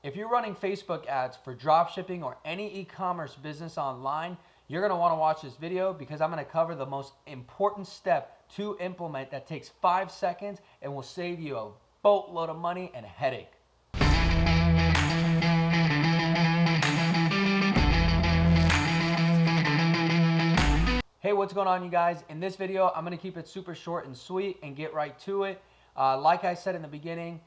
If you're running Facebook ads for dropshipping or any e-commerce business online, you're going to want to watch this video because I'm going to cover the most important step to implement that takes 5 seconds and will save you a boatload of money and a headache. Hey, what's going on, you guys? In this video, I'm going to keep it super short and sweet and get right to it. Like I said in the beginning,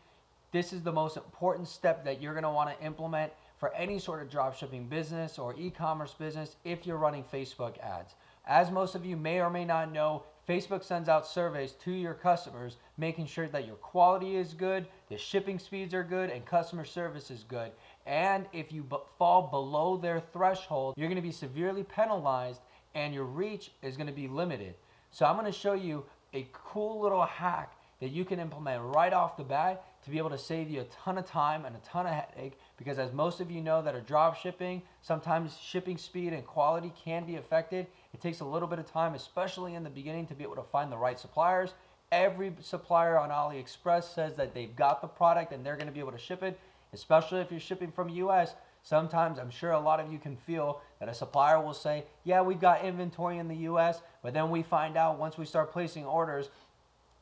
this is the most important step that you're going to want to implement for any sort of dropshipping business or e-commerce business if you're running Facebook ads. As most of you may or may not know, Facebook sends out surveys to your customers, making sure that your quality is good, the shipping speeds are good, and customer service is good. And if you fall below their threshold, you're going to be severely penalized and your reach is going to be limited. So I'm going to show you a cool little hack that you can implement right off the bat to be able to save you a ton of time and a ton of headache, because as most of you know that are drop shipping, sometimes shipping speed and quality can be affected. It takes a little bit of time, especially in the beginning, to be able to find the right suppliers. Every supplier on Aliexpress says that they've got the product and they're going to be able to ship it, especially if you're shipping from US. Sometimes I'm sure a lot of you can feel that a supplier will say, yeah, we've got inventory in the US, but then we find out once we start placing orders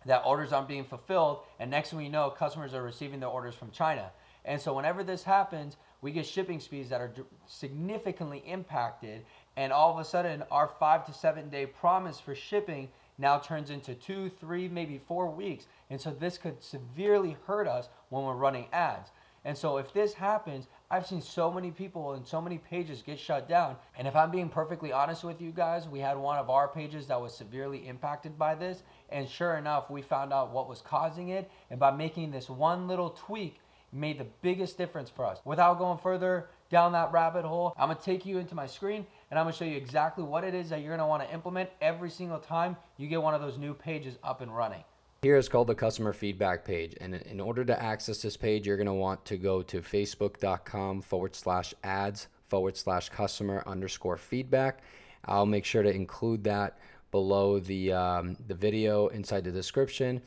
that orders aren't being fulfilled, and next thing we know, customers are receiving their orders from China. And so whenever this happens, we get shipping speeds that are significantly impacted, and all of a sudden our 5 to 7 day promise for shipping now turns into 2, 3, maybe 4 weeks. And so this could severely hurt us when we're running ads. And so if this happens, I've seen so many people and so many pages get shut down. And if I'm being perfectly honest with you guys, we had one of our pages that was severely impacted by this. And sure enough, we found out what was causing it. And by making this one little tweak, it made the biggest difference for us. Without going further down that rabbit hole, I'm gonna take you into my screen and I'm gonna show you exactly what it is that you're gonna wanna implement every single time you get one of those new pages up and running. Here is called the customer feedback page, and in order to access this page, you're going to want to go to facebook.com/ads/customer_feedback. I'll make sure to include that below the video inside the description.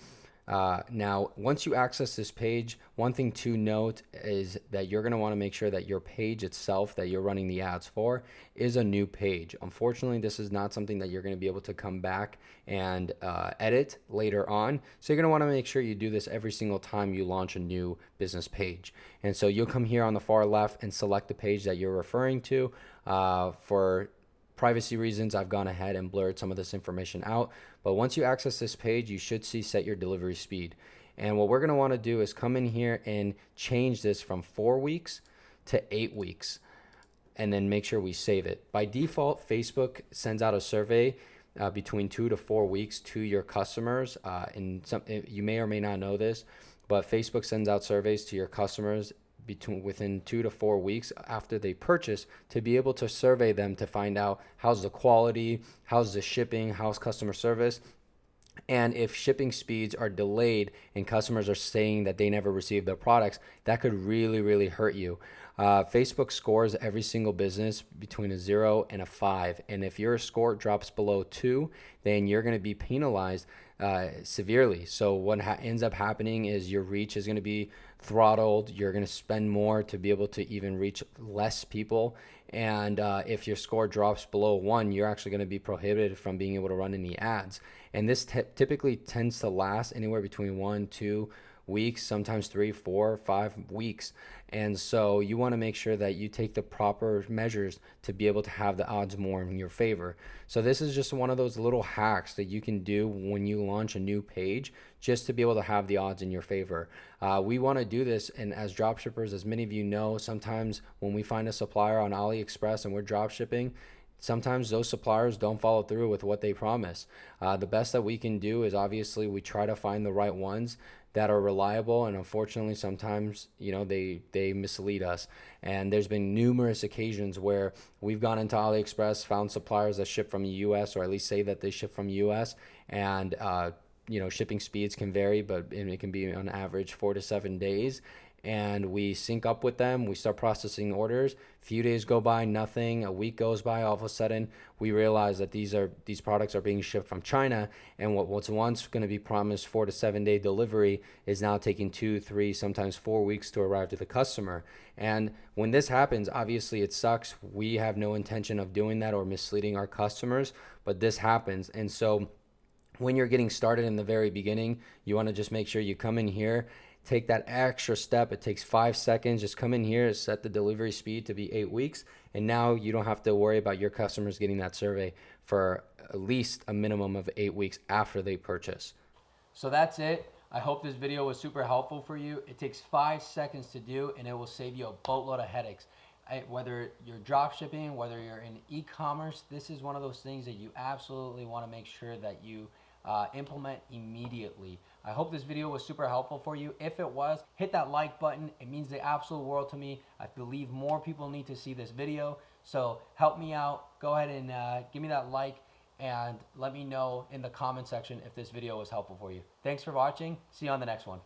Now, once you access this page, one thing to note is that you're going to want to make sure that your page itself that you're running the ads for is a new page. Unfortunately, this is not something that you're going to be able to come back and edit later on. So you're going to want to make sure you do this every single time you launch a new business page. And so you'll come here on the far left and select the page that you're referring to. For privacy reasons, I've gone ahead and blurred some of this information out. But once you access this page, you should see set your delivery speed. And what we're going to want to do is come in here and change this from 4 weeks to 8 weeks, and then make sure we save it. By default, Facebook sends out a survey between 2 to 4 weeks to your customers. You may or may not know this, but Facebook sends out surveys to your customers within 2 to 4 weeks after they purchase, to be able to survey them to find out how's the quality, how's the shipping, how's customer service. And if shipping speeds are delayed and customers are saying that they never received their products, that could really, really hurt you. Facebook scores every single business between a 0 and a 5. And if your score drops below 2, then you're going to be penalized severely. So what ends up happening is your reach is going to be throttled. You're going to spend more to be able to even reach less people. And if your score drops below 1, you're actually going to be prohibited from being able to run any ads. And this typically tends to last anywhere between 1, 2 weeks, sometimes 3, 4, 5 weeks. And so you want to make sure that you take the proper measures to be able to have the odds more in your favor. So this is just one of those little hacks that you can do when you launch a new page, just to be able to have the odds in your favor. We want to do this, and as dropshippers, as many of you know, sometimes when we find a supplier on Aliexpress and we're dropshipping, sometimes those suppliers don't follow through with what they promise. The best that we can do is obviously we try to find the right ones that are reliable, and unfortunately sometimes they mislead us. And there's been numerous occasions where we've gone into AliExpress, found suppliers that ship from the US, or at least say that they ship from the US, and shipping speeds can vary, but it can be on average 4 to 7 days. and we sync up with them. We start processing orders. Few days go by, nothing. A week goes by, all of a sudden we realize that these products are being shipped from China, and what was once going to be promised 4 to 7 day delivery is now taking 2, 3, sometimes 4 weeks to arrive to the customer. And when this happens, obviously it sucks. We have no intention of doing that or misleading our customers, but this happens. And so when you're getting started in the very beginning, you want to just make sure you come in here, take that extra step. It takes 5 seconds. Just come in here, set the delivery speed to be 8 weeks. And now you don't have to worry about your customers getting that survey for at least a minimum of 8 weeks after they purchase. So that's it. I hope this video was super helpful for you. It takes 5 seconds to do, and it will save you a boatload of headaches. Whether you're drop shipping, whether you're in e-commerce, this is one of those things that you absolutely want to make sure that you implement immediately. I hope this video was super helpful for you. If it was, hit that like button. It means the absolute world to me. I believe more people need to see this video. So help me out. Go ahead and give me that like, and let me know in the comment section if this video was helpful for you. Thanks for watching. See you on the next one.